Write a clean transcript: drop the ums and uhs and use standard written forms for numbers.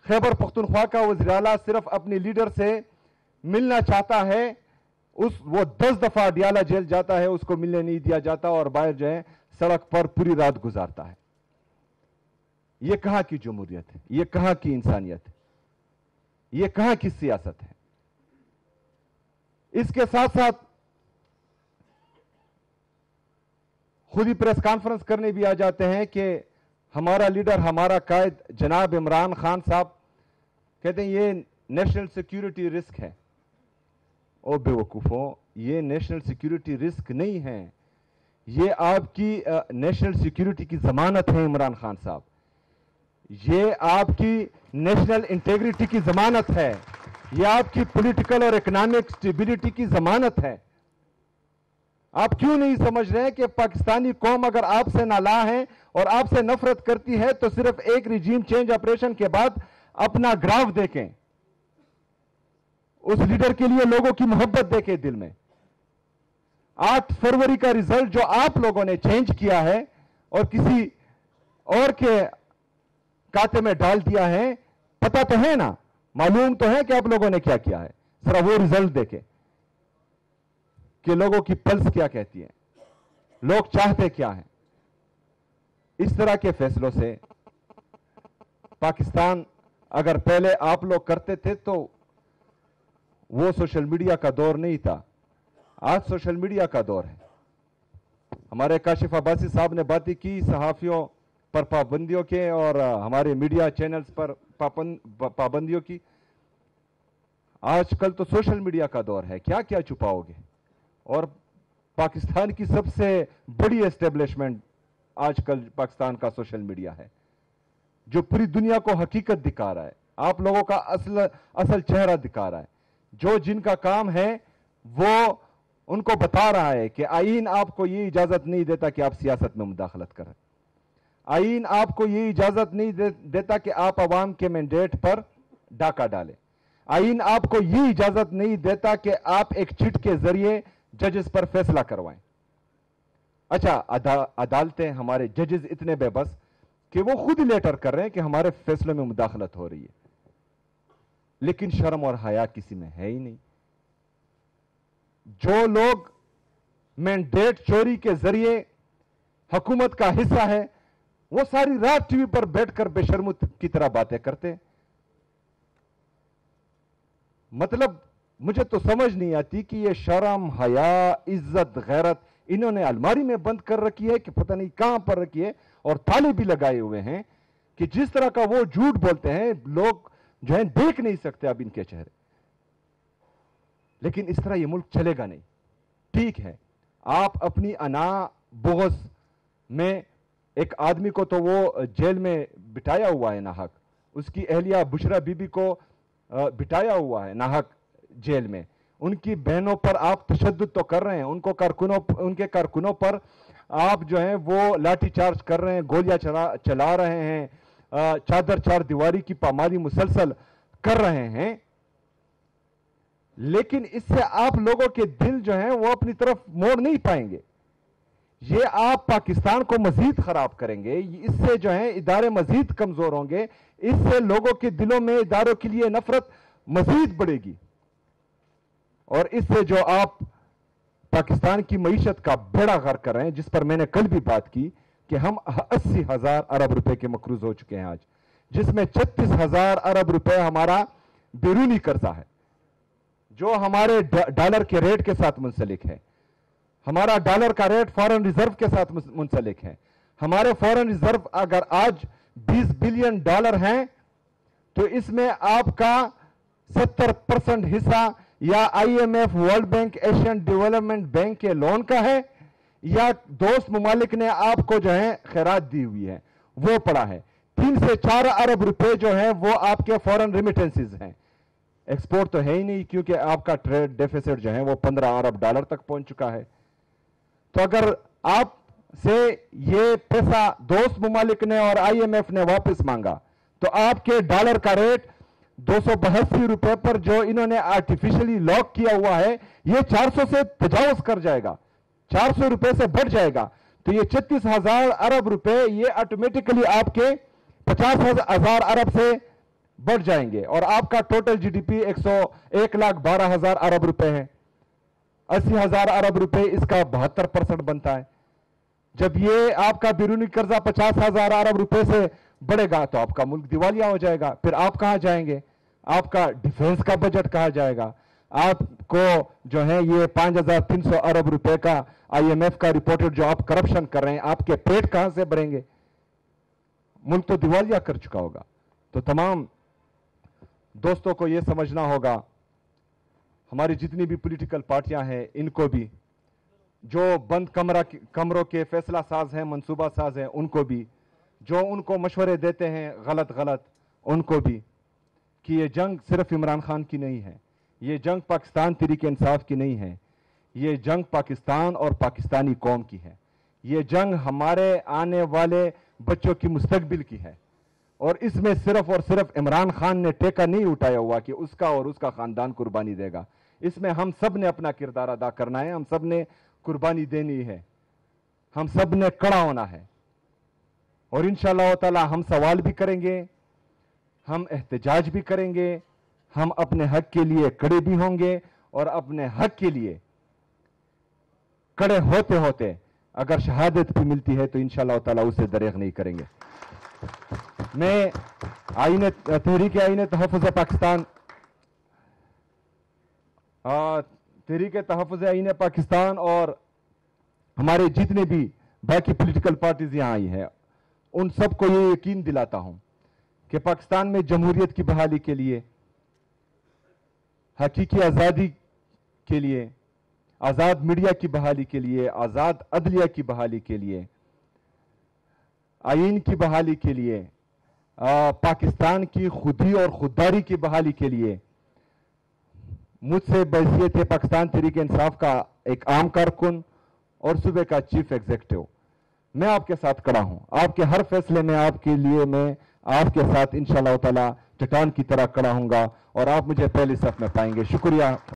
खैबर पख्तूनख्वा का वज़ीर आला सिर्फ अपने लीडर से मिलना चाहता है, वो 10 दफा अडियाला जेल जाता है, उसको मिलने नहीं दिया जाता और बाहर जो है सड़क पर पूरी रात गुजारता है। ये कहां की जमहूरियत है? ये कहां की इंसानियत है? ये कहां की सियासत है? इसके साथ साथ खुद ही प्रेस कॉन्फ्रेंस करने भी आ जाते हैं कि हमारा लीडर, हमारा कायद जनाब इमरान खान साहब कहते हैं ये नेशनल सिक्योरिटी रिस्क है। ओ बेवकूफों, ये नेशनल सिक्योरिटी रिस्क नहीं है, ये आपकी नेशनल सिक्योरिटी की जमानत है इमरान खान साहब, ये आपकी नेशनल इंटेग्रिटी की जमानत है, ये आपकी पॉलिटिकल और इकोनॉमिक स्टेबिलिटी की जमानत है। आप क्यों नहीं समझ रहे कि पाकिस्तानी कौम अगर आपसे नालाह है और आपसे नफरत करती है तो सिर्फ एक रिजीम चेंज ऑपरेशन के बाद अपना ग्राफ देखें, उस लीडर के लिए लोगों की मोहब्बत देखें दिल में। 8 फरवरी का रिजल्ट जो आप लोगों ने चेंज किया है और किसी और के खाते में डाल दिया है, पता तो है ना, मालूम तो है कि आप लोगों ने क्या किया है। जरा वो रिजल्ट देखें कि लोगों की पल्स क्या कहती है, लोग चाहते क्या हैं। इस तरह के फैसलों से पाकिस्तान, अगर पहले आप लोग करते थे तो वो सोशल मीडिया का दौर नहीं था, आज सोशल मीडिया का दौर है। हमारे काशिफ अब्बासी साहब ने बातें की सहाफियों पर पाबंदियों के और हमारे मीडिया चैनल्स पर पाबंदियों की। आजकल तो सोशल मीडिया का दौर है, क्या क्या छुपाओगे। और पाकिस्तान की सबसे बड़ी एस्टेब्लिशमेंट आजकल पाकिस्तान का सोशल मीडिया है, जो पूरी दुनिया को हकीकत दिखा रहा है, आप लोगों का असल चेहरा दिखा रहा है। जो जिनका काम है वो उनको बता रहा है कि आईन आपको ये इजाजत नहीं देता कि आप सियासत में मुदाखलत करें, आईन आपको ये इजाजत नहीं देता कि आप अवाम के मैंडेट पर डाका डालें, आईन आपको ये इजाजत नहीं देता कि आप एक चिट के जरिए जजेस पर फैसला करवाएं। अच्छा, अदालतें, हमारे जजेस इतने बेबस कि वो खुद ही लेटर कर रहे हैं कि हमारे फैसलों में मुदाखलत हो रही है, लेकिन शर्म और हया किसी में है ही नहीं। जो लोग मैंडेट चोरी के जरिए हुकूमत का हिस्सा है, वो सारी रात टीवी पर बैठकर बेशर्मों की तरह बातें करते हैं। मतलब मुझे तो समझ नहीं आती कि ये शर्म, हया, इज्जत, गैरत इन्होंने अलमारी में बंद कर रखी है कि पता नहीं कहां पर रखी है, और ताले भी लगाए हुए हैं कि जिस तरह का वो झूठ बोलते हैं लोग जो है देख नहीं सकते अब इनके चेहरे। लेकिन इस तरह ये मुल्क चलेगा नहीं। ठीक है, आप अपनी अना बुग़्ज़ में एक आदमी को तो वो जेल में बिठाया हुआ है नाहक, उसकी अहलिया बुशरा बीबी को बिठाया हुआ है नाहक जेल में, उनकी बहनों पर आप तशद्दुद तो कर रहे हैं, उनके कारकुनों पर आप जो है वो लाठी चार्ज कर रहे हैं, गोलियां चला रहे हैं, चादर चार दीवारी की पामाली मुसलसल कर रहे हैं। लेकिन इससे आप लोगों के दिल जो है वो अपनी तरफ मोड़ नहीं पाएंगे। ये आप पाकिस्तान को मजीद खराब करेंगे, इससे जो है इदारे मजीद कमजोर होंगे, इससे लोगों के दिलों में इदारों के लिए नफरत मजीद बढ़ेगी, और इससे जो आप पाकिस्तान की मईशत का बेड़ा गर्क कर रहे हैं, जिस पर मैंने कल भी बात की कि हम 80,000 अरब रुपए के मकरूज हो चुके हैं आज, जिसमें 36,000 अरब रुपए हमारा बैरूनी कर्जा है जो हमारे डॉलर के रेट के साथ मुंसलिक है। हमारा डॉलर का रेट फॉरेन रिजर्व के साथ मुंसलिक है। हमारे फॉरेन रिजर्व अगर आज 20 बिलियन डॉलर हैं तो इसमें आपका 70% हिस्सा या IMF, world bank, Asian development bank के लोन का है, या दोस्त ममालिक ने आपको जो है खैरात दी हुई है वो पड़ा है। 3 से 4 अरब रुपए जो है वो आपके फॉरेन रिमिटेंसेस हैं। एक्सपोर्ट तो है ही नहीं, क्योंकि आपका ट्रेड डेफिसिट जो है वो 15 अरब डॉलर तक पहुंच चुका है। तो अगर आप से ये पैसा दोस्त ममालिक ने और IMF ने वापस मांगा तो आपके डॉलर का रेट 282 रुपए पर जो इन्होंने आर्टिफिशियली लॉक किया हुआ है, ये 400 से तजावुज कर जाएगा, 400 रुपए से बढ़ जाएगा। तो ये 36,000 अरब रुपए ये ऑटोमेटिकली आपके 50,000 अरब से बढ़ जाएंगे और आपका टोटल जीडीपी 1,12,000 अरब रुपए है। 80,000 अरब रुपए इसका 72% बनता है। जब ये आपका बैरूनी कर्जा 50,000 अरब रुपए से बढ़ेगा तो आपका मुल्क दिवालिया हो जाएगा। फिर आप कहां जाएंगे? आपका डिफेंस का बजट कहां जाएगा? आपको जो है ये 5,300 अरब रुपए का IMF का रिपोर्टेड जो आप करप्शन कर रहे हैं, आपके पेट कहां से भरेंगे? मुल्क तो दिवालिया कर चुका होगा। तो तमाम दोस्तों को यह समझना होगा, हमारी जितनी भी पॉलिटिकल पार्टियां हैं इनको भी, जो बंद कमरों के फैसला साज हैं, मंसूबा साज हैं, उनको भी, जो उनको मशवरे देते हैं गलत उनको भी, कि ये जंग सिर्फ इमरान खान की नहीं है, ये जंग पाकिस्तान तहरीक इंसाफ की नहीं है, ये जंग पाकिस्तान और पाकिस्तानी कौम की है। ये जंग हमारे आने वाले बच्चों की मुस्तकबिल की है और इसमें सिर्फ और सिर्फ इमरान खान ने टेका नहीं उठाया हुआ कि उसका और उसका खानदान कुर्बानी देगा। इसमें हम सब ने अपना किरदार अदा करना है, हम सब ने कुर्बानी देनी है, हम सब ने खड़ा होना है और इंशाअल्लाह ताला हम सवाल भी करेंगे, हम एहतजाज भी करेंगे, हम अपने हक के लिए खड़े भी होंगे और अपने हक के लिए खड़े होते होते अगर शहादत भी मिलती है तो इंशाअल्लाह ताला उसे दरेग नहीं करेंगे। मैं तहरीक आईन तहफ़्फ़ुज़ पाकिस्तान, तहरीक तहफ़्फ़ुज़ आईन पाकिस्तान और हमारे जितने भी बाकी पॉलिटिकल पार्टीज यहां आई हैं, उन सबको ये यकीन दिलाता हूं कि पाकिस्तान में जमहूरियत की बहाली के लिए, हकीकी आज़ादी के लिए, आज़ाद मीडिया की बहाली के लिए, आज़ाद अदलिया की बहाली के लिए, आईन की बहाली के लिए, पाकिस्तान की खुदी और खुददारी की बहाली के लिए मुझसे बहसियत पाकिस्तान तहरीक इंसाफ का एक आम कारकुन और सूबे का चीफ एग्जीक्यूटिव मैं आपके साथ खड़ा हूं। आपके हर फैसले में आपके लिए मैं आपके साथ इंशाअल्लाह ताला चट्टान की तरह खड़ा हूंगा और आप मुझे पहली सफ में पाएंगे। शुक्रिया।